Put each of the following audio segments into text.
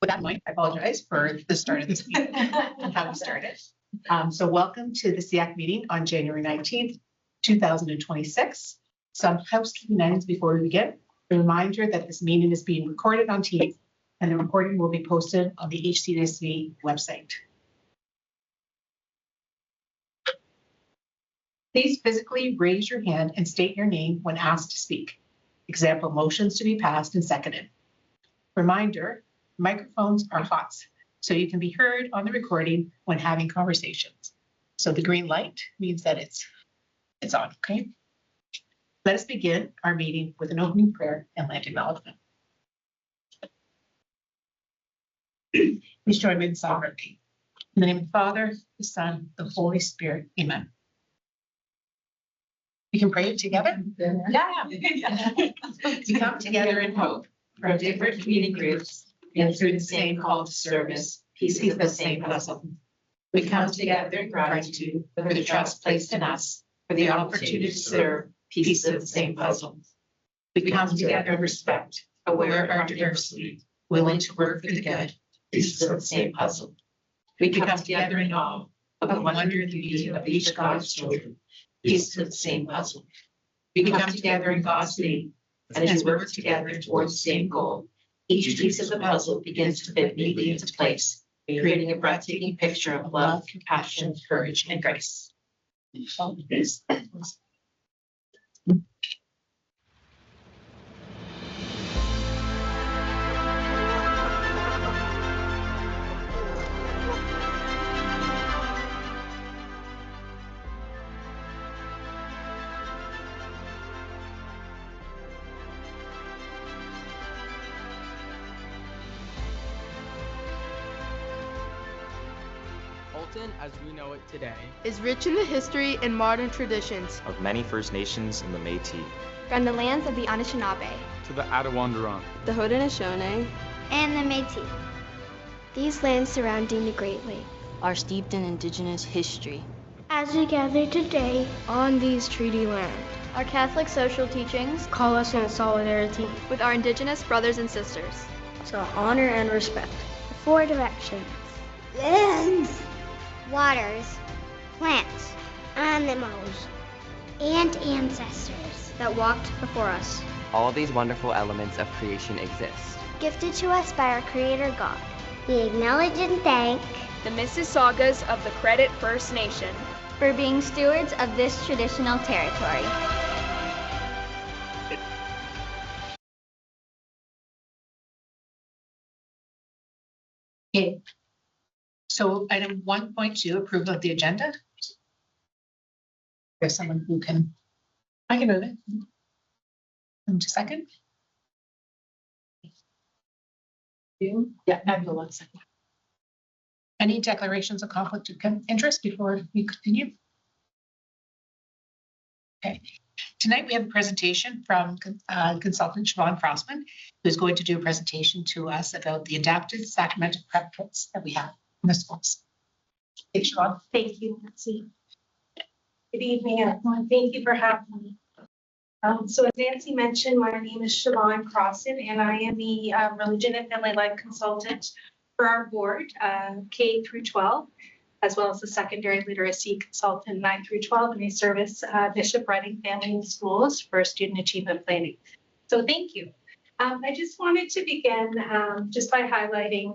With that in mind, I apologize for the start of this meeting and how we started. So welcome to the SEAC meeting on January 19th, 2026. Some housekeeping items before we begin. A reminder that this meeting is being recorded on Teams and the recording will be posted on the HCDC website. Please physically raise your hand and state your name when asked to speak. Example motions to be passed and seconded. Reminder, microphones are hot, so you can be heard on the recording when having conversations. So the green light means that it's on, okay? Let us begin our meeting with an opening prayer and land acknowledgement. Please join me in sovereignty. In the name of the Father, the Son, the Holy Spirit, amen. We can pray it together? Yeah. We come together in hope from different community groups and through the same call to service, pieces of the same puzzle. We come together in gratitude for the trust placed in us, for the opportunity to serve, pieces of the same puzzle. We come together in respect, aware of our diversity, willing to work for the good, pieces of the same puzzle. We come together in awe of the wonder and the beauty of each God's children, pieces of the same puzzle. We come together in God's name, and as we work together towards the same goal, each piece of the puzzle begins to fit neatly into place, creating a breathtaking picture of love, compassion, courage, and grace. As we know it today is rich in the history and modern traditions of many First Nations in the Métis, from the lands of the Anishinaabe to the Attawandaron, the Haudenosaunee, and the Métis. These lands surrounding the Great Lakes are steeped in Indigenous history. As we gather today on these treaty lands, our Catholic social teachings call us in solidarity with our Indigenous brothers and sisters. So honor and respect the four directions: lands, waters, plants, animals, and ancestors that walked before us. All these wonderful elements of creation exist, gifted to us by our Creator God. We acknowledge and thank the Mississaugas of the Credit First Nation for being stewards of this traditional territory. Okay. So item 1.2, approval of the agenda. There's someone who can, I can move it. In just a second. Yeah, I will 1 second. Any declarations of conflict of interest before we continue? Okay. Tonight we have a presentation from consultant Siobhan Crossman, who's going to do a presentation to us about the adapted sacramental prep kits that we have in the schools. Hey, Siobhan. Thank you, Nancy. Good evening, everyone. Thank you for having me. So as Nancy mentioned, my name is Siobhan Crossman, and I am the Religion and Family Life Consultant for our board, K through 12, as well as the Secondary Literacy Consultant 9 through 12, and I service Bishop Reading Family and Schools for Student Achievement Planning. So thank you. I just wanted to begin just by highlighting,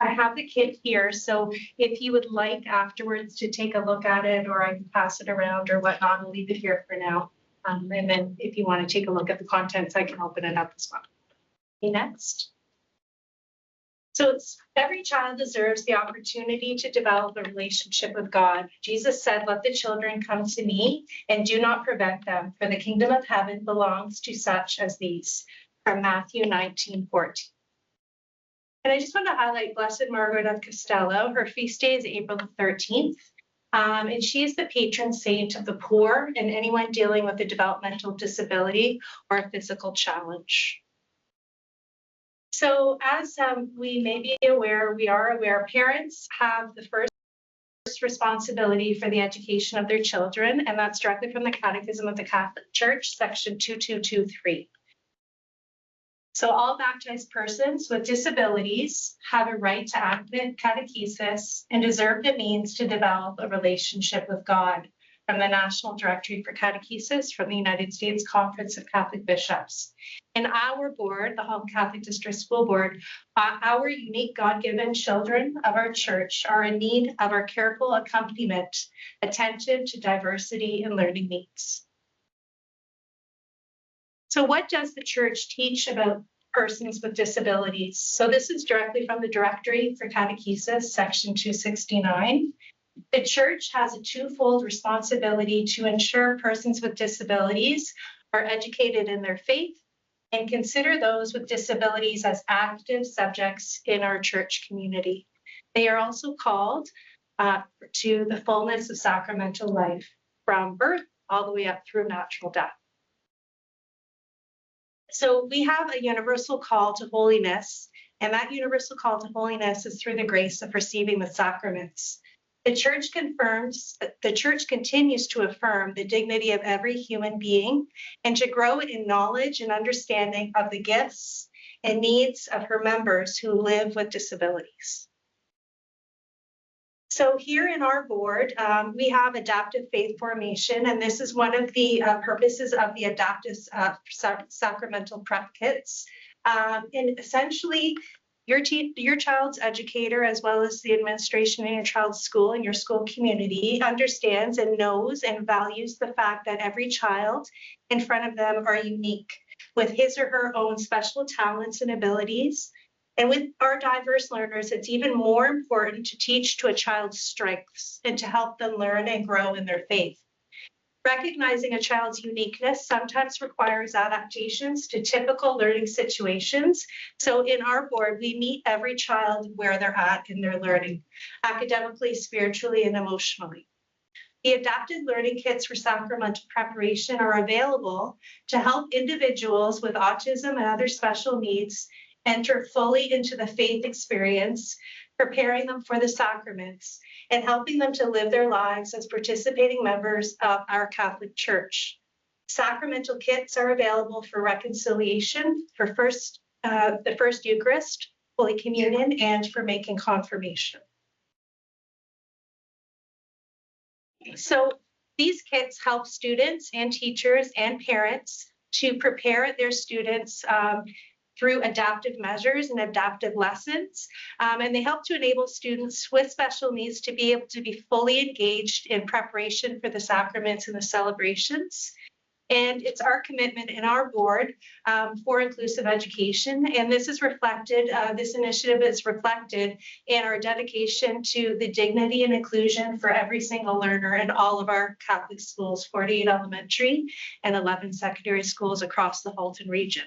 I have the kit here, so if you would like afterwards to take a look at it, or I can pass it around or whatnot, I'll leave it here for now. And then if you want to take a look at the contents, I can open it up as well. Okay, next. So every child deserves the opportunity to develop a relationship with God. Jesus said, "Let the children come to me and do not prevent them, for the kingdom of heaven belongs to such as these," from Matthew 19:14. And I just want to highlight Blessed Margaret of Castello. Her feast day is April the 13th. And she is the patron saint of the poor and anyone dealing with a developmental disability or a physical challenge. So as we may be aware, we are aware parents have the first responsibility for the education of their children, and that's directly from the Catechism of the Catholic Church, section 2223. So all baptized persons with disabilities have a right to active catechesis and deserve the means to develop a relationship with God from the National Directory for Catechesis from the United States Conference of Catholic Bishops. And our board, the Halton Catholic District School Board, our unique God-given children of our church are in need of our careful accompaniment, attentive to diversity and learning needs. So what does the church teach about persons with disabilities? So this is directly from the Directory for Catechesis, section 269. The church has a twofold responsibility to ensure persons with disabilities are educated in their faith and consider those with disabilities as active subjects in our church community. They are also called to the fullness of sacramental life from birth all the way up through natural death. So we have a universal call to holiness, and that universal call to holiness is through the grace of receiving the sacraments. The church continues to affirm the dignity of every human being and to grow in knowledge and understanding of the gifts and needs of her members who live with disabilities. So here in our board, we have adaptive faith formation, and this is one of the purposes of the adaptive sacramental prep kits. And essentially, your child's educator, as well as the administration in your child's school and your school community, understands and knows and values the fact that every child in front of them are unique with his or her own special talents and abilities. And with our diverse learners, it's even more important to teach to a child's strengths and to help them learn and grow in their faith. Recognizing a child's uniqueness sometimes requires adaptations to typical learning situations. So in our board, we meet every child where they're at in their learning, academically, spiritually, and emotionally. The adapted learning kits for sacramental preparation are available to help individuals with autism and other special needs enter fully into the faith experience, preparing them for the sacraments and helping them to live their lives as participating members of our Catholic Church. Sacramental kits are available for reconciliation, for the first Eucharist, Holy Communion, and for making confirmation. So these kits help students and teachers and parents to prepare their students through adaptive measures and adaptive lessons. And they help to enable students with special needs to be able to be fully engaged in preparation for the sacraments and the celebrations. And it's our commitment in our board for inclusive education. And this is reflected, this initiative is reflected in our dedication to the dignity and inclusion for every single learner in all of our Catholic schools, 48 elementary and 11 secondary schools across the Halton region.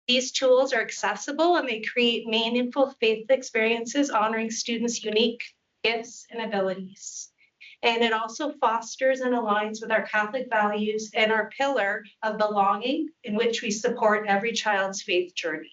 These tools are accessible and they create meaningful faith experiences honoring students' unique gifts and abilities. And it also fosters and aligns with our Catholic values and our pillar of belonging, in which we support every child's faith journey.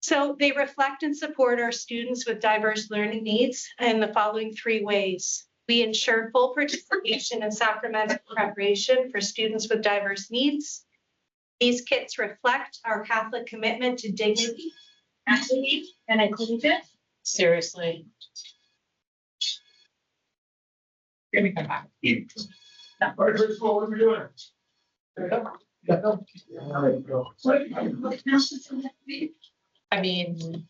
So they reflect and support our students with diverse learning needs in the following three ways. We ensure full participation in sacramental preparation for students with diverse needs. These kits reflect our Catholic commitment to dignity, equity, and inclusion. Seriously. Here we come back. What are we doing? I mean.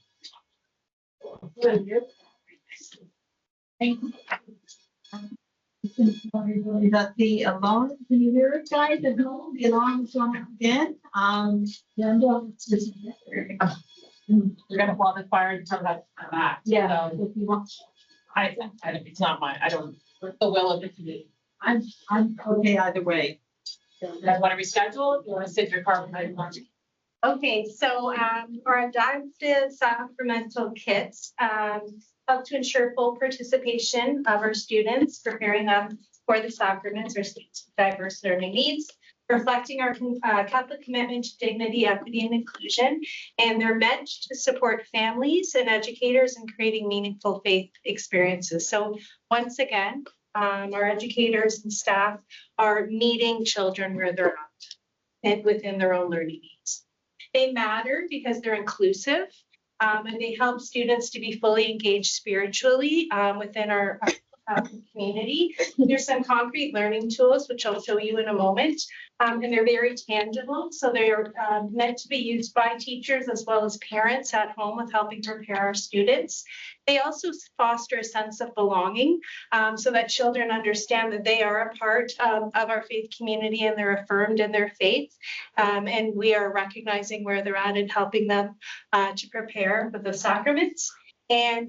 That the alarm, can you hear it, guys? At home, the alarm is going again. We're gonna blow the fire until that's back. Yeah, So if you want, I don't, it's not mine. I don't, the will of the committee. I'm okay either way. You guys want to reschedule? You want to sit in your car for 9 months? Okay, so our adaptive sacramental kits help to ensure full participation of our students, preparing them for the sacraments or diverse learning needs, reflecting our Catholic commitment to dignity, equity, and inclusion. And they're meant to support families and educators in creating meaningful faith experiences. So once again, our educators and staff are meeting children where they're at and within their own learning needs. They matter because they're inclusive, and they help students to be fully engaged spiritually within our community. There's some concrete learning tools, which I'll show you in a moment, and they're very tangible. So they're meant to be used by teachers as well as parents at home with helping prepare our students. They also foster a sense of belonging so that children understand that they are a part of our faith community and they're affirmed in their faith. And we are recognizing where they're at and helping them to prepare for the sacraments. And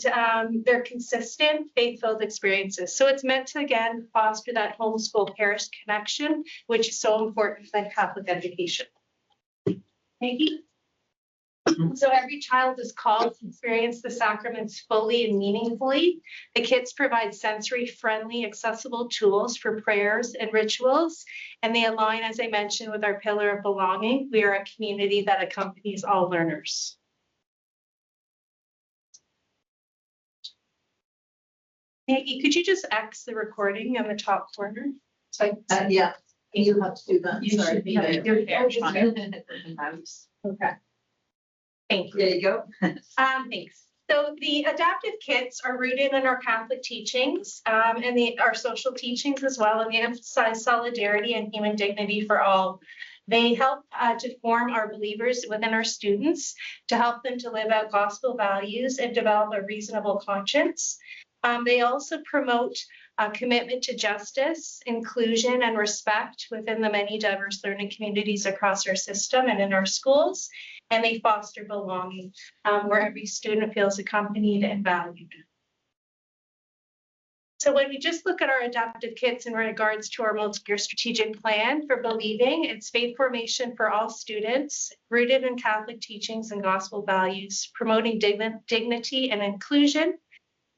they're consistent, faith-filled experiences. So it's meant to, again, foster that homeschool parish connection, which is so important for Catholic education. Maggie? So every child is called to experience the sacraments fully and meaningfully. The kits provide sensory-friendly, accessible tools for prayers and rituals, and they align, as I mentioned, with our pillar of belonging. We are a community that accompanies all learners. Maggie, could you just X the recording in the top corner? So Yeah, you have to do that. You Sorry. should be there. You're there. Okay. Thank you. There you go. Thanks. So the adaptive kits are rooted in our Catholic teachings and our social teachings as well, and they emphasize solidarity and human dignity for all. They help to form our believers within our students, to help them to live out gospel values and develop a reasonable conscience. They also promote a commitment to justice, inclusion, and respect within the many diverse learning communities across our system and in our schools. And they foster belonging where every student feels accompanied and valued. So when we just look at our adaptive kits in regards to our multi-year strategic plan for believing, it's faith formation for all students, rooted in Catholic teachings and gospel values, promoting dignity and inclusion,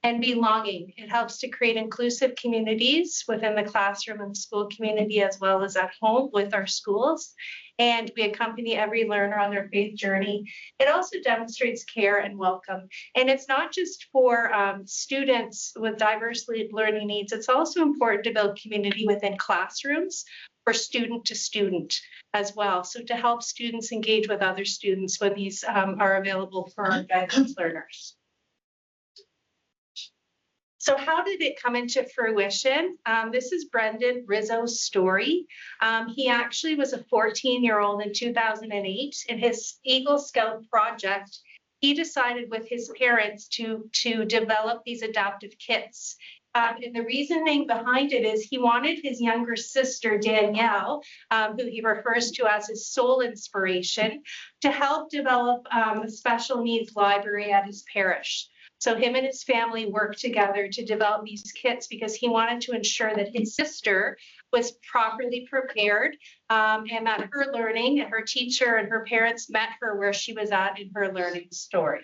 and belonging. It helps to create inclusive communities within the classroom and school community, as well as at home with our schools. And we accompany every learner on their faith journey. It also demonstrates care and welcome. And it's not just for students with diverse learning needs. It's also important to build community within classrooms for student to student as well. So to help students engage with other students when these are available for our diverse learners. So how did it come into fruition? This is Brendan Rizzo's story. He actually was a 14-year-old in 2008. In his Eagle Scout project, he decided with his parents to develop these adaptive kits. And the reasoning behind it is he wanted his younger sister, Danielle, who he refers to as his soul inspiration, to help develop a special needs library at his parish. So him and his family worked together to develop these kits because he wanted to ensure that his sister was properly prepared and that her learning and her teacher and her parents met her where she was at in her learning story.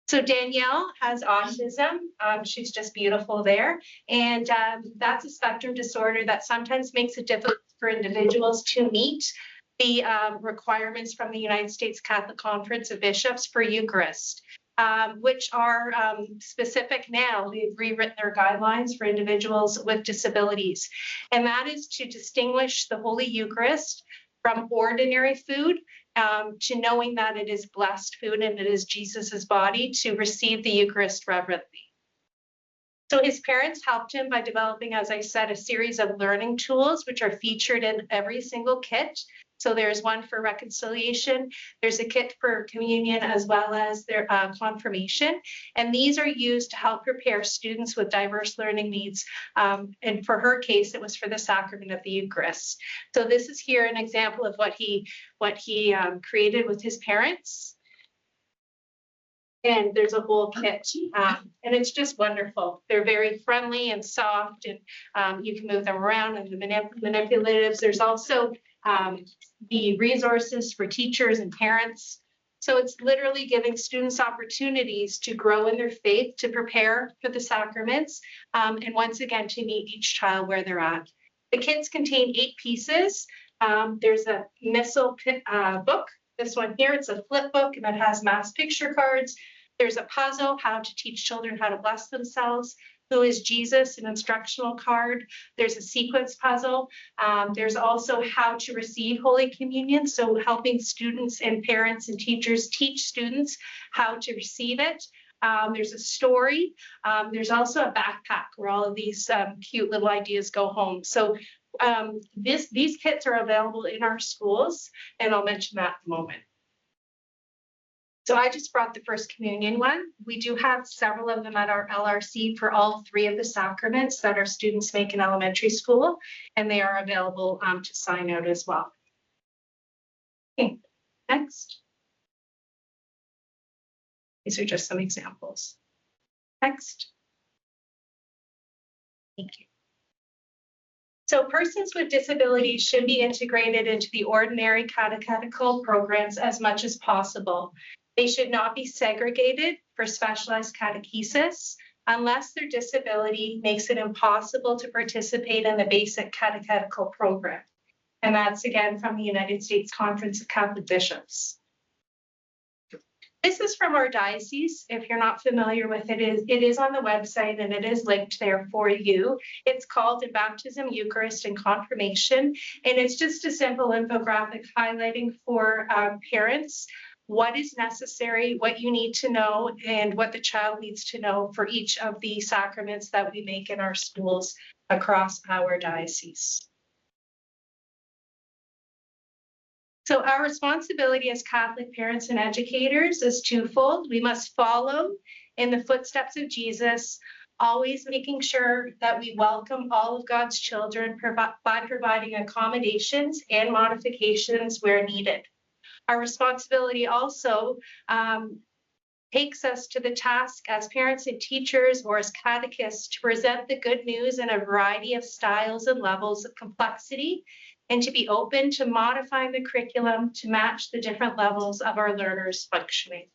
So Danielle has autism. She's just beautiful there. And that's a spectrum disorder that sometimes makes it difficult for individuals to meet the requirements from the United States Catholic Conference of Bishops for Eucharist. Which are specific now. They've rewritten their guidelines for individuals with disabilities. And that is to distinguish the Holy Eucharist from ordinary food to knowing that it is blessed food and it is Jesus's body, to receive the Eucharist reverently. So his parents helped him by developing, as I said, a series of learning tools, which are featured in every single kit. So there's one for reconciliation, there's a kit for communion, as well as their confirmation. And these are used to help prepare students with diverse learning needs. And for her case, it was for the sacrament of the Eucharist. So this is here an example of what he created with his parents. And there's a whole kit, and it's just wonderful. They're very friendly and soft, and you can move them around, and the manipulatives. There's also the resources for teachers and parents. So it's literally giving students opportunities to grow in their faith, to prepare for the sacraments, and once again, to meet each child where they're at. The kits contain 8 pieces. There's a missal book. This one here, it's a flip book, and it has mass picture cards. There's a puzzle, how to teach children how to bless themselves. Who is Jesus, an instructional card. There's a sequence puzzle. There's also how to receive Holy Communion. So helping students and parents and teachers teach students how to receive it. There's a story. There's also a backpack where all of these cute little ideas go home. So these kits are available in our schools, and I'll mention that in a moment. So I just brought the First Communion one. We do have several of them at our LRC for all 3 of the sacraments that our students make in elementary school, and they are available to sign out as well. Okay, next. These are just some examples. Next. Thank you. So persons with disabilities should be integrated into the ordinary catechetical programs as much as possible. They should not be segregated for specialized catechesis unless their disability makes it impossible to participate in the basic catechetical program. And that's again from the United States Conference of Catholic Bishops. This is from our diocese. If you're not familiar with it, it is on the website and it is linked there for you. It's called In Baptism, Eucharist, and Confirmation. And it's just a simple infographic highlighting for parents what is necessary, what you need to know, and what the child needs to know for each of the sacraments that we make in our schools across our diocese. So our responsibility as Catholic parents and educators is twofold. We must follow in the footsteps of Jesus, always making sure that we welcome all of God's children by providing accommodations and modifications where needed. Our responsibility also takes us to the task as parents and teachers or as catechists to present the good news in a variety of styles and levels of complexity, and to be open to modifying the curriculum to match the different levels of our learners functioning.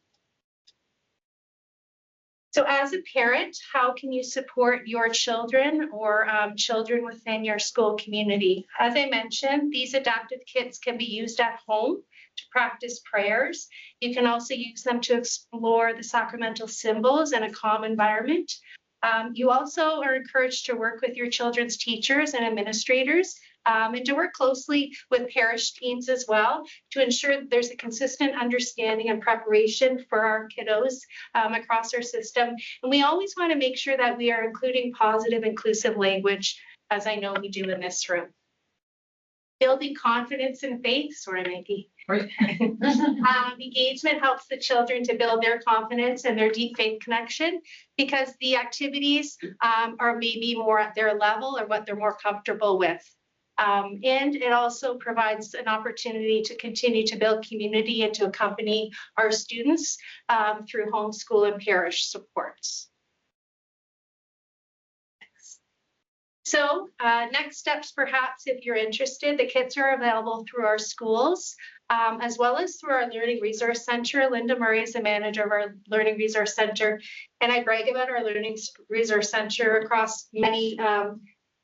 So as a parent, how can you support your children or children within your school community? As I mentioned, these adaptive kits can be used at home to practice prayers. You can also use them to explore the sacramental symbols in a calm environment. You also are encouraged to work with your children's teachers and administrators and to work closely with parish teams as well to ensure that there's a consistent understanding and preparation for our kiddos across our system. And we always want to make sure that we are including positive, inclusive language, as I know we do in this room. Building confidence and faith, sorry, Maggie. Engagement helps the children to build their confidence and their deep faith connection because the activities are maybe more at their level or what they're more comfortable with. And it also provides an opportunity to continue to build community and to accompany our students through homeschool and parish supports. So next steps, perhaps, if you're interested, the kits are available through our schools, as well as through our Learning Resource Center. Linda Murray is the manager of our Learning Resource Center, and I brag about our Learning Resource Center across many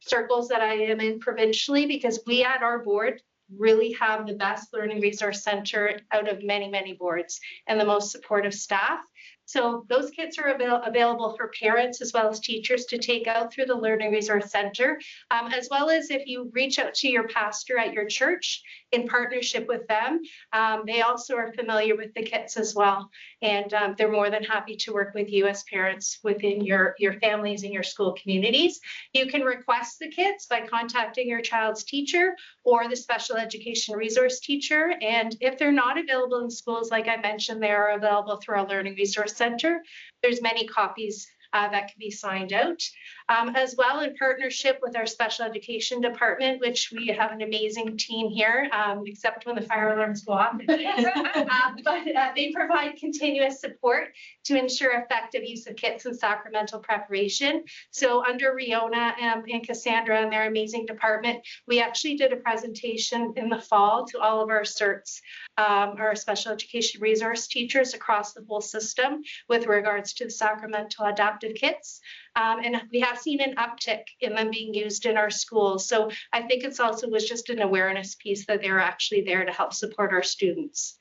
circles that I am in provincially, because we at our board really have the best Learning Resource Center out of many, many boards and the most supportive staff. So those kits are available for parents as well as teachers to take out through the Learning Resource Center, as well as if you reach out to your pastor at your church in partnership with them. They also are familiar with the kits as well, and they're more than happy to work with you as parents within your families and your school communities. You can request the kits by contacting your child's teacher or the special education resource teacher, and if they're not available in schools, like I mentioned, they are available through our Learning Resource Center. There's many copies that can be signed out, as well in partnership with our special education department, which we have an amazing team here, except when the fire alarms go off. But they provide continuous support to ensure effective use of kits and sacramental preparation. So under Riona and Cassandra and their amazing department, we actually did a presentation in the fall to all of our CERTs, our special education resource teachers across the whole system with regards to the sacramental adaptive kits. And we have seen an uptick in them being used in our schools. So I think it's also was just an awareness piece that they're actually there to help support our students.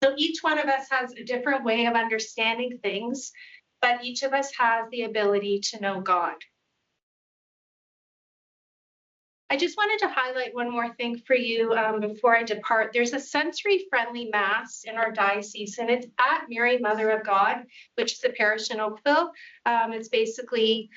So each one of us has a different way of understanding things. but each of us has the ability to know God. I just wanted to highlight one more thing for you before I depart. There's a sensory-friendly mass in our diocese, and it's at Mary, Mother of God, which is a parish in Oakville. It's basically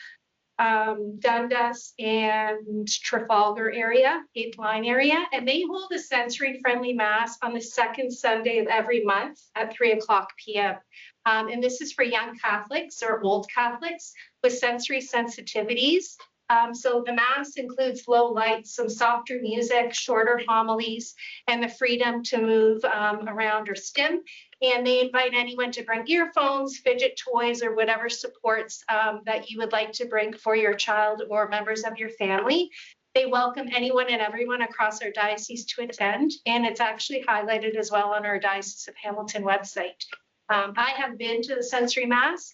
Dundas and Trafalgar area, 8th line area, and they hold a sensory-friendly mass on the second Sunday of every month at 3:00 p.m. And this is for young Catholics or old Catholics with sensory sensitivities. So the mass includes low lights, some softer music, shorter homilies, and the freedom to move around or stim. And they invite anyone to bring earphones, fidget toys, or whatever supports that you would like to bring for your child or members of your family. They welcome anyone and everyone across our diocese to attend, and it's actually highlighted as well on our Diocese of Hamilton website. I have been to the sensory mass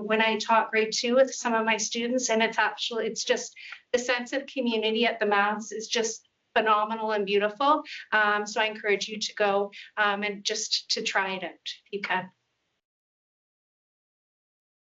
when I taught grade 2 with some of my students, and it's just the sense of community at the mass is just phenomenal and beautiful. So I encourage you to go and just to try it out if you can.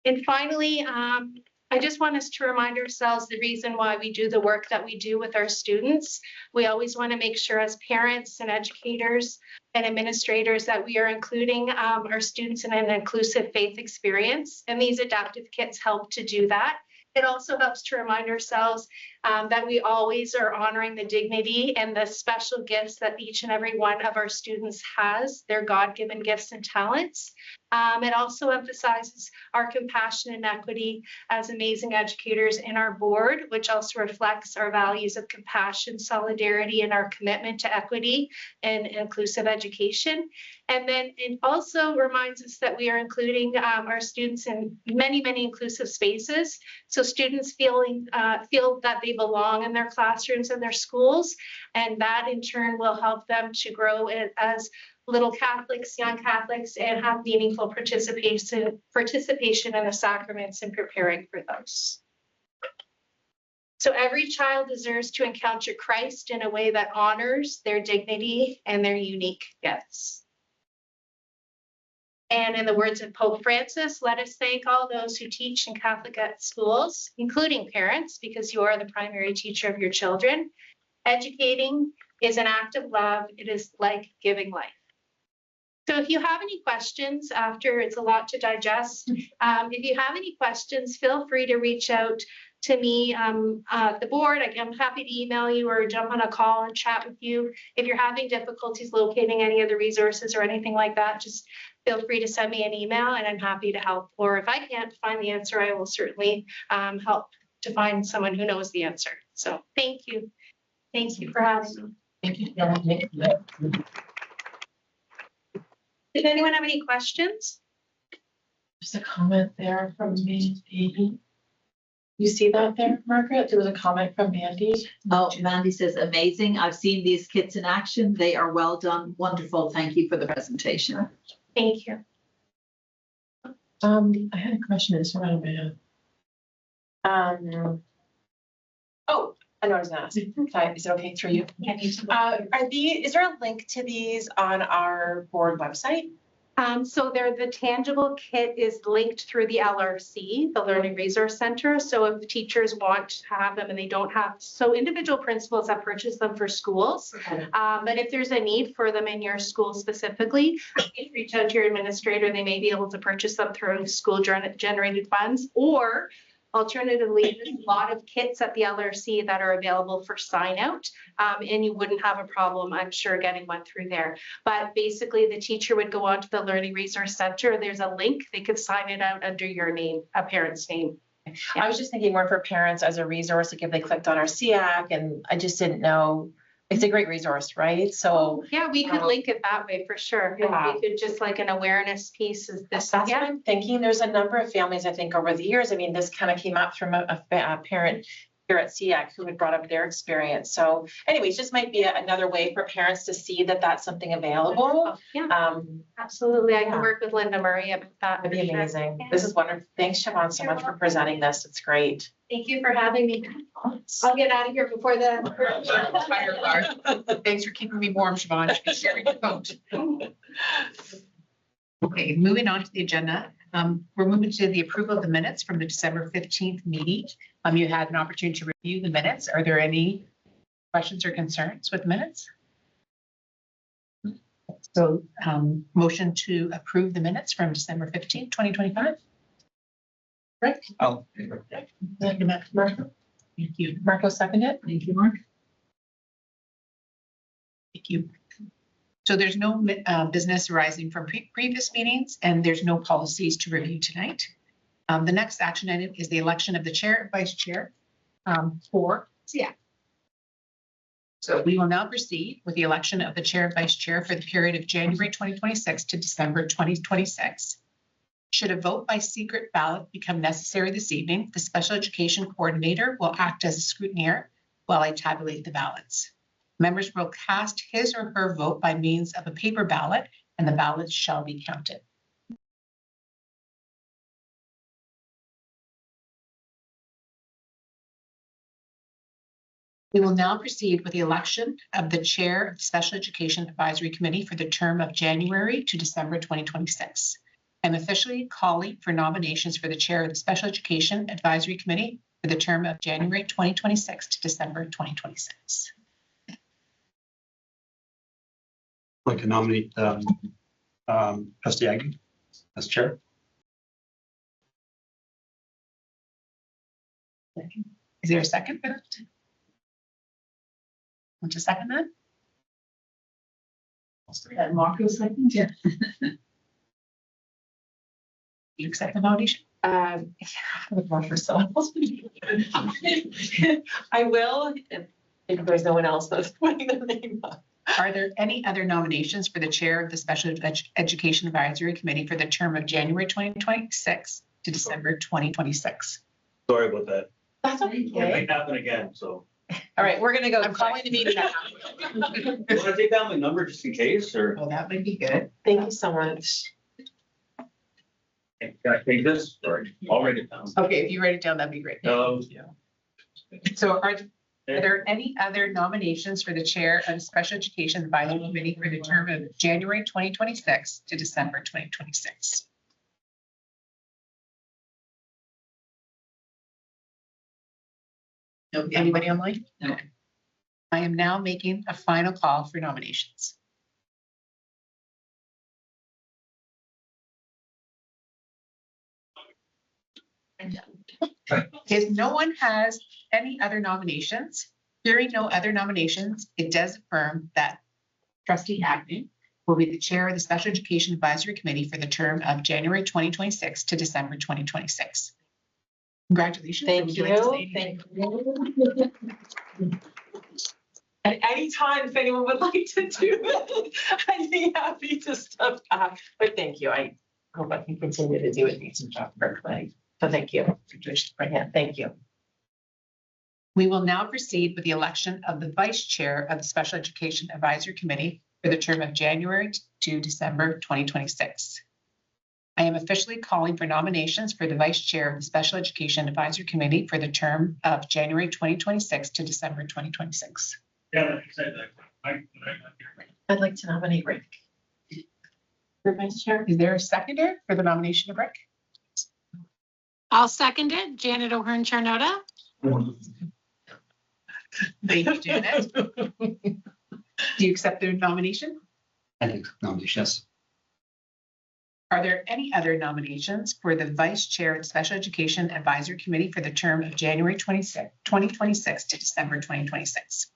And finally, I just want us to remind ourselves the reason why we do the work that we do with our students. We always want to make sure as parents and educators and administrators that we are including our students in an inclusive faith experience. And these adaptive kits help to do that. It also helps to remind ourselves that we always are honoring the dignity and the special gifts that each and every one of our students has, their God-given gifts and talents. It also emphasizes our compassion and equity as amazing educators in our board, which also reflects our values of compassion, solidarity, and our commitment to equity and inclusive education. And then it also reminds us that we are including our students in many, many inclusive spaces. So students feel that they belong in their classrooms and their schools, and that in turn will help them to grow as little Catholics, young Catholics, and have meaningful participation in the sacraments and preparing for those. So every child deserves to encounter Christ in a way that honors their dignity and their unique gifts. And in the words of Pope Francis, let us thank all those who teach in Catholic schools, including parents, because you are the primary teacher of your children. Educating is an act of love. It is like giving life. So if you have any questions after, it's a lot to digest. If you have any questions, feel free to reach out to me, the board. I'm happy to email you or jump on a call and chat with you. If you're having difficulties locating any of the resources or anything like that, just feel free to send me an email and I'm happy to help. Or if I can't find the answer, I will certainly help to find someone who knows the answer. So thank you. Thank you for having me. Thank you. Did anyone have any questions? There's a comment there from Mandy. You see that there, Margaret? There was a comment from Mandy. Oh, Mandy says, amazing. I've seen these kits in action. They are well done. Wonderful. Thank you for the presentation. Thank you. I had a question. It's around my head. I know I was gonna ask. Is it okay through you? Is there a link to these on our board website? So the tangible kit is linked through the LRC, the Learning Resource Center. So if teachers want to have them and they don't have, so individual principals have purchased them for schools. Okay. But if there's a need for them in your school specifically, you reach out to your administrator. They may be able to purchase them through school generated funds, or alternatively, there's a lot of kits at the LRC that are available for sign out, and you wouldn't have a problem, I'm sure, getting one through there. But basically, the teacher would go onto the Learning Resource Center. There's a link. They could sign it out under your name, a parent's name. Yeah. I was just thinking more for parents as a resource, like if they clicked on our SEAC, and I just didn't know. It's a great resource, right? So yeah, we could link it that way for sure. Yeah. We could just like an awareness piece is this. That's what I'm thinking. There's a number of families, I think, over the years. I mean, this kind of came up from a parent here at SEAC who had brought up their experience. So anyways, just might be another way for parents to see that that's something available. Yeah, absolutely. I yeah. can work with Linda Murray about that. That'd be for sure. amazing. Yeah. This is wonderful. Thanks, Siobhan, so much for presenting this. It's great. Thank you for having me. I'll get out of here before the Fire alarm. Thanks for keeping me warm, Siobhan. Sharing your coat. Okay, moving on to the agenda. We're moving to the approval of the minutes from the December 15th meeting. You had an opportunity to review the minutes. Are there any questions or concerns with minutes? So, motion to approve the minutes from December 15th, 2025. Right? Oh. Thank you, Marco. Thank you. Marco seconded. Thank you, Mark. Thank you. So there's no business arising from previous meetings, and there's no policies to review tonight. The next action item is the election of the chair and vice chair for SEAC. So we will now proceed with the election of the chair and vice chair for the period of January 2026 to December 2026. Should a vote by secret ballot become necessary this evening, the special education coordinator will act as a scrutineer while I tabulate the ballots. Members will cast his or her vote by means of a paper ballot, and the ballots shall be counted. We will now proceed with the election of the chair of the Special Education Advisory Committee for the term of January to December 2026. I'm officially calling for nominations for the chair of the Special Education Advisory Committee for the term of January 2026 to December 2026. I'd like to nominate Trustee Aggie as chair. Is there a second for that? Want to second that? Marco second, yeah. You accept the nomination? I would run for someone else. I will, if there's no one else that's putting their name up. Are there any other nominations for the chair of the Special Education Advisory Committee for the term of January 2026 to December 2026? Sorry about that. That's It okay. might happen again, so. All right, we're gonna go. I'm calling the meeting now. You want to take down my number just in case, or? Oh, that would be good. Thank you so much. Can I take this? Sorry, I'll write it down. Okay, if you write it down, that'd be great. So are there any other nominations for the chair of the Special Education Advisory Committee for the term of January 2026 to December 2026? No, anybody online? No. I am now making a final call for nominations. If no one has any other nominations, hearing no other nominations, it does affirm that Trustee Agnew will be the chair of the Special Education Advisory Committee for the term of January 2026 to December 2026. Congratulations. Thank Would like to say you. anything? Thank you. At any time, if anyone would like to do it, I'd be happy to step back. But thank you. I hope I can continue to do a decent job for everybody. So thank you. Yeah, thank you. We will now proceed with the election of the vice chair of the Special Education Advisory Committee for the term of January to December 2026. I am officially calling for nominations for the vice chair of the Special Education Advisory Committee for the term of January 2026 to December 2026. Yeah, I'd like to nominate Rick for vice chair. Is there a seconder for the nomination of Rick? I'll second it. Janet O'Hearn Charnota. Thank you, Janet. Do you accept the nomination? I think nomination, yes. Are there any other nominations for the vice chair of the Special Education Advisory Committee for the term of January 2026 to December 2026?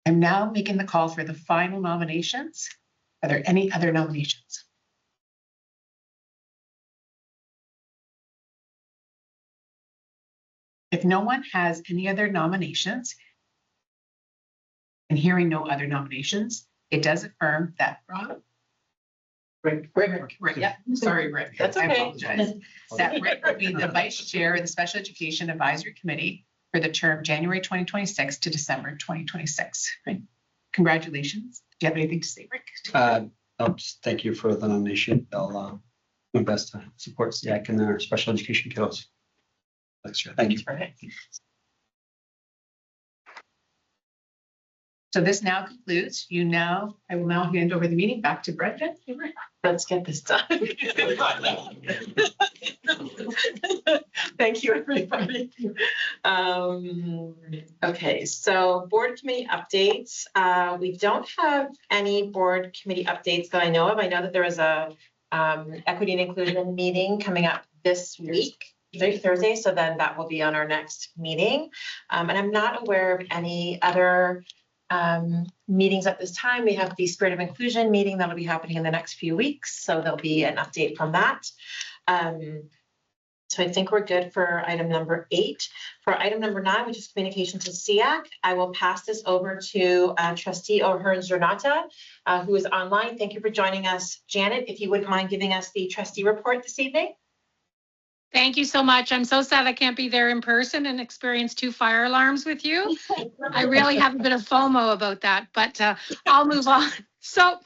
I'm now making the call for the final nominations. Are there any other nominations? If no one has any other nominations, and hearing no other nominations, it does affirm that Rick, yeah, sorry, Rick. That's I okay. apologize. That Rick will be the vice chair of the Special Education Advisory Committee for the term January 2026 to December 2026. Right. Congratulations. Do you have anything to say, Rick? I'll just thank you for the nomination. I'll do my best to support SEAC and their special education kiddos. Thanks, thank you. Perfect. So this now concludes. I will now hand over the meeting back to Brendan. Let's get this done. Thank you, everybody. Okay, so board committee updates. We don't have any board committee updates that I know of. I know that there is a equity and inclusion meeting coming up this week, Thursday, so then that will be on our next meeting. And I'm not aware of any other meetings at this time. We have the Spirit of Inclusion meeting that'll be happening in the next few weeks, so there'll be an update from that. So I think we're good for item number 8. For item number 9, which is communication to SEAC, I will pass this over to Trustee O'Hearn Zernata, who is online. Thank you for joining us. Janet, if you wouldn't mind giving us the trustee report this evening. Thank you so much. I'm so sad I can't be there in person and experience 2 fire alarms with you. I really have a bit of FOMO about that, but I'll move on. So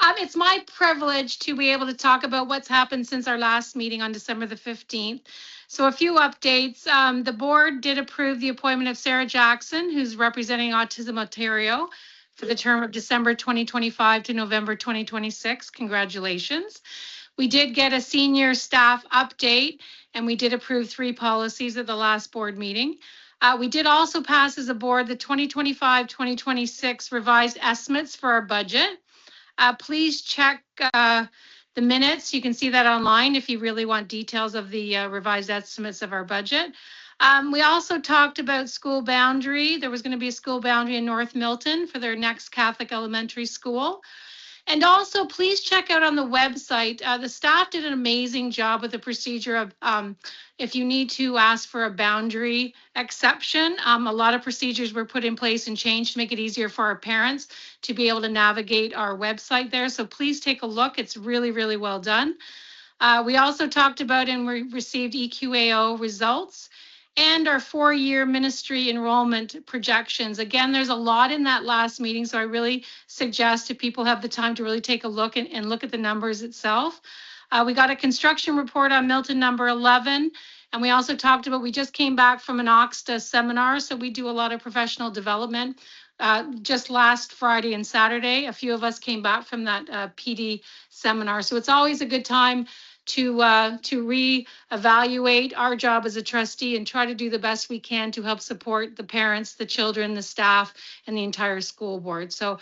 it's my privilege to be able to talk about what's happened since our last meeting on December the 15th. So a few updates. The board did approve the appointment of Sarah Jackson, who's representing Autism Ontario for the term of December 2025 to November 2026. Congratulations. We did get a senior staff update, and we did approve 3 policies at the last board meeting. We did also pass as a board the 2025-2026 revised estimates for our budget. Please check the minutes. You can see that online if you really want details of the revised estimates of our budget. We also talked about school boundary. There was going to be a school boundary in North Milton for their next Catholic elementary school. And also, please check out on the website. The staff did an amazing job with the procedure of if you need to ask for a boundary exception. A lot of procedures were put in place and changed to make it easier for our parents to be able to navigate our website there. So please take a look. It's really, really well done. We also talked about and we received EQAO results and our 4-year ministry enrollment projections. Again, there's a lot in that last meeting, so I really suggest if people have the time to really take a look and look at the numbers itself. We got a construction report on Milton number 11, and we also talked about, we just came back from an OXTA seminar, so we do a lot of professional development. Just last Friday and Saturday, a few of us came back from that PD seminar, so it's always a good time to reevaluate our job as a trustee and try to do the best we can to help support the parents, the children, the staff, and the entire school board. So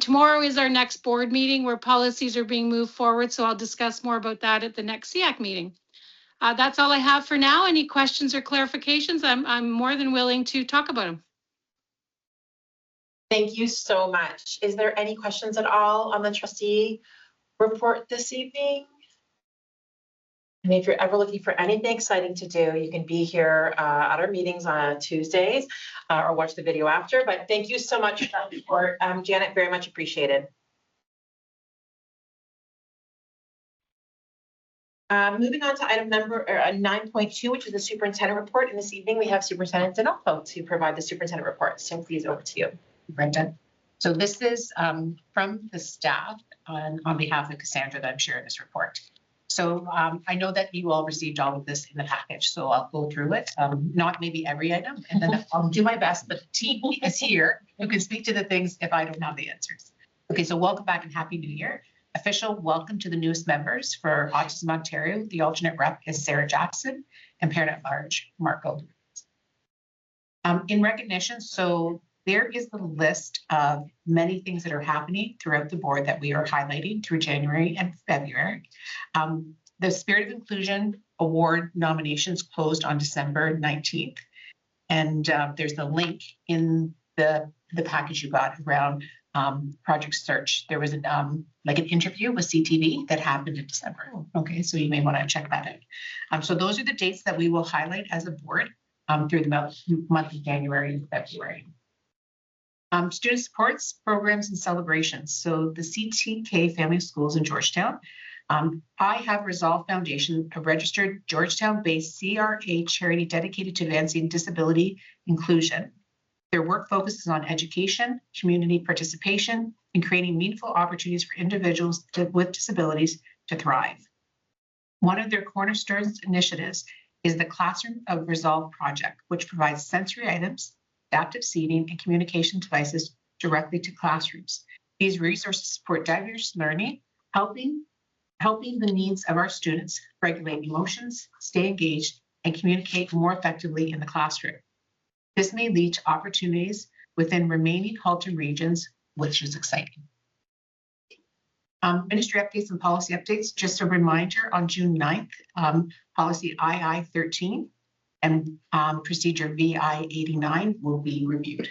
tomorrow is our next board meeting where policies are being moved forward. So I'll discuss more about that at the next SEAC meeting. That's all I have for now. Any questions or clarifications? I'm more than willing to talk about them. Thank you so much. Is there any questions at all on the trustee report this evening? And if you're ever looking for anything exciting to do, you can be here at our meetings on Tuesdays or watch the video after. But thank you so much for that report, Janet, very much appreciated. Moving on to item number 9.2, which is the superintendent report. And this evening we have Superintendent D'Onofrio to provide the superintendent report. So please, over to you. Brenda. So this is from the staff on behalf of Cassandra that I'm sharing this report. So I know that you all received all of this in the package, so I'll go through it. Not maybe every item, and then I'll do my best, but the team is here who can speak to the things if I don't have the answers. Okay, so welcome back and Happy New Year. Official welcome to the newest members for Autism Ontario. The alternate rep is Sarah Jackson and parent at large, Marco. In recognition, so there is the list of many things that are happening throughout the board that we are highlighting through January and February. The Spirit of Inclusion Award nominations closed on December 19th. And there's the link in the package you got around Project Search. There was like an interview with CTV that happened in December. Okay, so you may want to check that out. So those are the dates that we will highlight as a board through the month of January and February. Student supports, programs, and celebrations. So the CTK Family Schools in Georgetown. I have Resolve Foundation, a registered Georgetown-based CRA charity dedicated to advancing disability inclusion. Their work focuses on education, community participation, and creating meaningful opportunities for individuals with disabilities to thrive. One of their cornerstone initiatives is the Classroom of Resolve project, which provides sensory items, adaptive seating, and communication devices directly to classrooms. These resources support diverse learning, helping the needs of our students regulate emotions, stay engaged, and communicate more effectively in the classroom. This may lead to opportunities within remaining Halton regions, which is exciting. Ministry updates and policy updates. Just a reminder, on June 9th, policy II-13 and procedure VI-89 will be reviewed.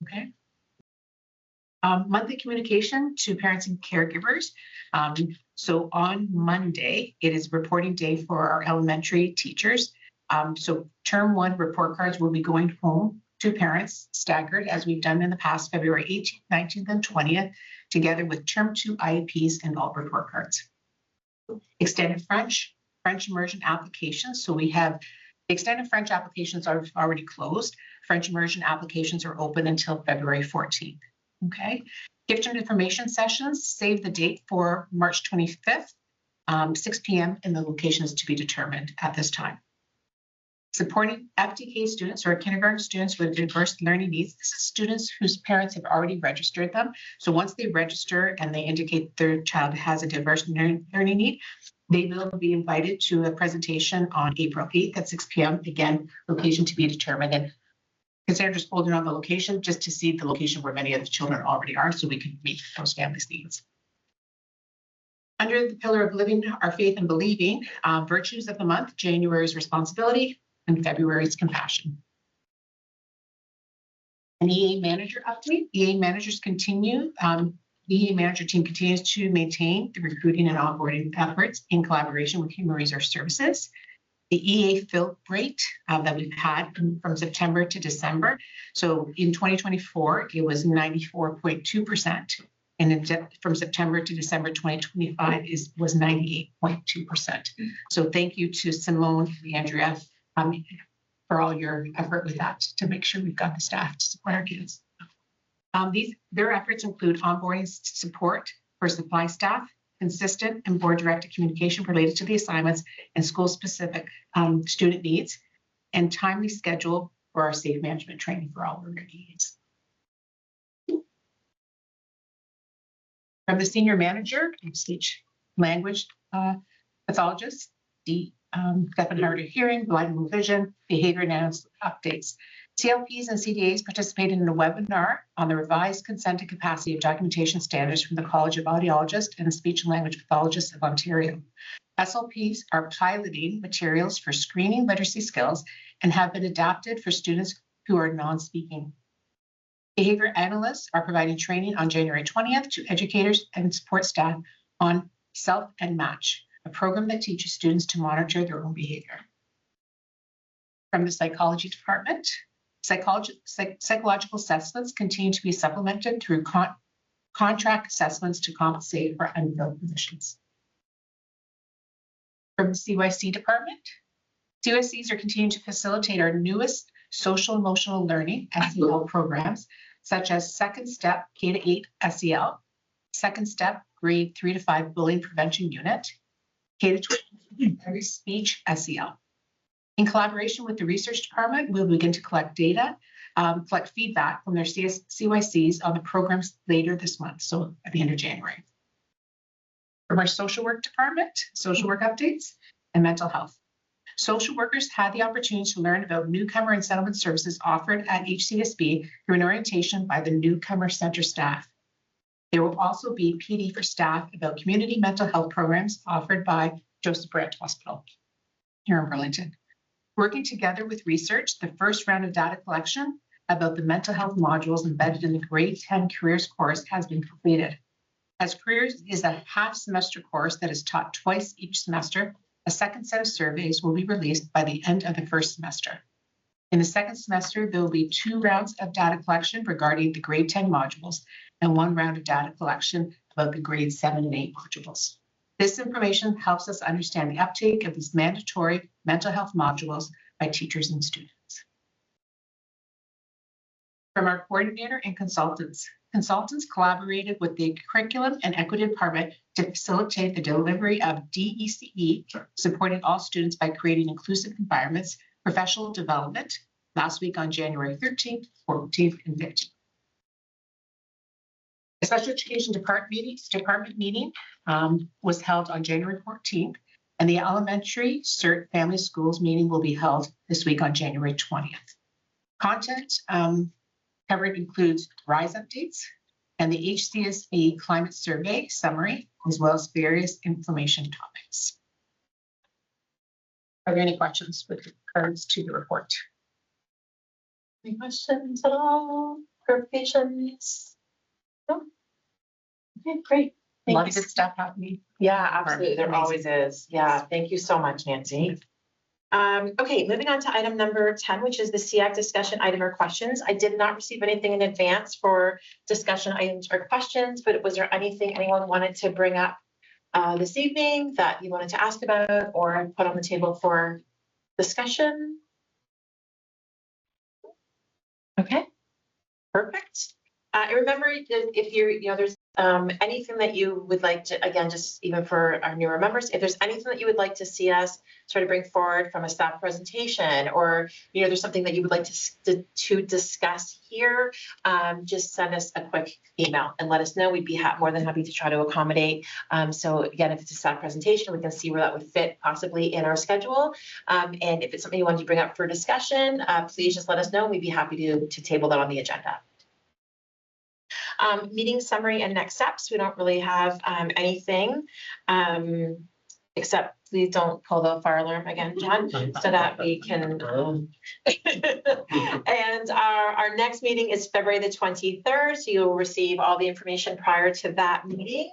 Okay. Monthly communication to parents and caregivers. So on Monday, it is reporting day for our elementary teachers. So term 1 report cards will be going home to parents staggered as we've done in the past, February 18th, 19th, and 20th, together with term 2 IEPs and all report cards. Extended French immersion applications. So we have extended French applications are already closed. French immersion applications are open until February 14th. Okay. Gift and information sessions, save the date for March 25th, 6 p.m. and the location is to be determined at this time. Supporting FTK students or kindergarten students with diverse learning needs. This is students whose parents have already registered them. So once they register and they indicate their child has a diverse learning need, they will be invited to a presentation on April 8th at 6 p.m. Again, location to be determined. And consider just holding on the location just to see the location where many of the children already are so we can meet those families' needs. Under the pillar of living our faith and believing, virtues of the month, January's responsibility, and February's compassion. An EA manager update. EA managers continue. EA manager team continues to maintain the recruiting and onboarding efforts in collaboration with Human Resource Services. The EA fill rate that we've had from September to December. So in 2024, it was 94.2%. And from September to December 2025 was 98.2%. So thank you to Simone and Andrea for all your effort with that to make sure we've got the staff to support our kids. Their efforts include onboarding support for supply staff, consistent and board-directed communication related to the assignments and school-specific student needs, and timely schedule for our safe management training for all learner needs. From the senior manager, speech language pathologist, deaf and hard of hearing, blind and low vision, behavior analysis updates. CLPs and CDAs participated in a webinar on the revised consent and capacity of documentation standards from the College of Audiologists and Speech and Language Pathologists of Ontario. SLPs are piloting materials for screening literacy skills and have been adapted for students who are non-speaking. Behavior analysts are providing training on January 20th to educators and support staff on Self and Match, a program that teaches students to monitor their own behavior. From the psychology department, psychological assessments continue to be supplemented through contract assessments to compensate for unfilled positions. From the CYC department, CYCs are continuing to facilitate our newest social emotional learning SEL programs, such as Second Step K-8 SEL, Second Step Grade 3 to 5 Bullying Prevention Unit, K-12 Speech SEL. In collaboration with the research department, we'll begin to collect data, collect feedback from their CYCs on the programs later this month, so at the end of January. From our social work department, social work updates and mental health. Social workers had the opportunity to learn about newcomer and settlement services offered at HCSB through an orientation by the newcomer center staff. There will also be PD for staff about community mental health programs offered by Joseph Brant Hospital here in Burlington. Working together with research, the first round of data collection about the mental health modules embedded in the grade 10 careers course has been completed. As careers is a half semester course that is taught twice each semester, a second set of surveys will be released by the end of the first semester. In the second semester, there will be 2 rounds of data collection regarding the grade 10 modules and 1 round of data collection about the grade 7 and 8 modules. This information helps us understand the uptake of these mandatory mental health modules by teachers and students. From our coordinator and consultants, consultants collaborated with the Curriculum and Equity Department to facilitate the delivery of DECE, supporting all students by creating inclusive environments, professional development, last week on January 13th, 14th, and 15th. The Special Education Department meeting was held on January 14th, and the Elementary CERT Family Schools meeting will be held this week on January 20th. Content covered includes RISE updates and the HCSE climate survey summary, as well as various information topics. Are there any questions with regards to the report? Any questions at all? Clarifications? No? Okay, great. A lot of good stuff happening. Yeah, absolutely. There always is. Yeah, thank you so much, Nancy. Okay, moving on to item number 10, which is the SEAC discussion item or questions. I did not receive anything in advance for discussion items or questions, but was there anything anyone wanted to bring up this evening that you wanted to ask about or put on the table for discussion? Okay, perfect. Remember, if you're, there's anything that you would like to, again, just even for our newer members, if there's anything that you would like to see us sort of bring forward from a staff presentation, or, there's something that you would like to discuss here, just send us a quick email and let us know. We'd be more than happy to try to accommodate. So again, if it's a staff presentation, we can see where that would fit possibly in our schedule. And if it's something you want to bring up for discussion, please just let us know. We'd be happy to table that on the agenda. Meeting summary and next steps. We don't really have anything except please don't pull the fire alarm again, John, so that we can. And our next meeting is February the 23rd, so you'll receive all the information prior to that meeting.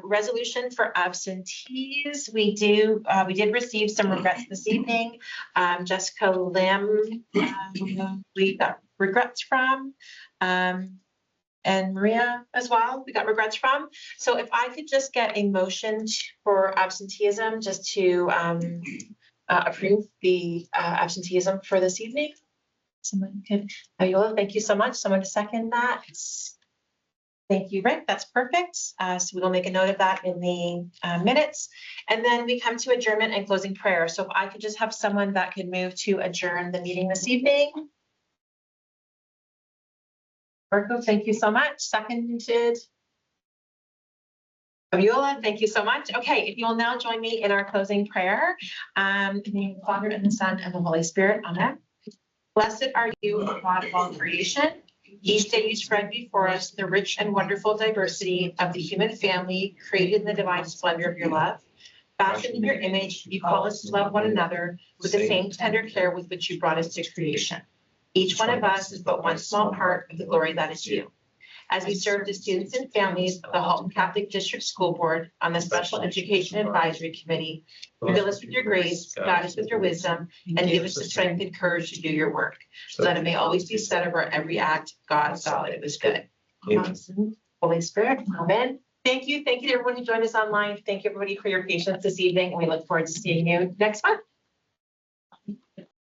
Resolution for absentees. We did receive some regrets this evening. Jessica Lim, we got regrets from. And Maria as well, we got regrets from. So if I could just get a motion for absenteeism, just to approve the absenteeism for this evening. Someone could, Viola, thank you so much. Someone to second that. Thank you, Rick. That's perfect. So we will make a note of that in the minutes. And then we come to adjournment and closing prayer. So if I could just have someone that could move to adjourn the meeting this evening. Marco, thank you so much. Seconded. Viola, thank you so much. Okay, if you will now join me in our closing prayer. In the name of the Father, and the Son, and the Holy Spirit. Amen. Blessed are you, O God of all creation. Each day you spread before us the rich and wonderful diversity of the human family created in the divine splendor of your love. Fashioned in your image, you call us to love one another with the same tender care with which you brought us to creation. Each one of us is but one small part of the glory that is you. As we serve the students and families of the Halton Catholic District School Board on the Special Education Advisory Committee, fill us with your grace, guide us with your wisdom, and give us the strength and courage to do your work, so that it may always be said of our every act, God saw that it was good. Amen. Holy Spirit, amen. Thank you. Thank you to everyone who joined us online. Thank you everybody for your patience this evening, and we look forward to seeing you next month.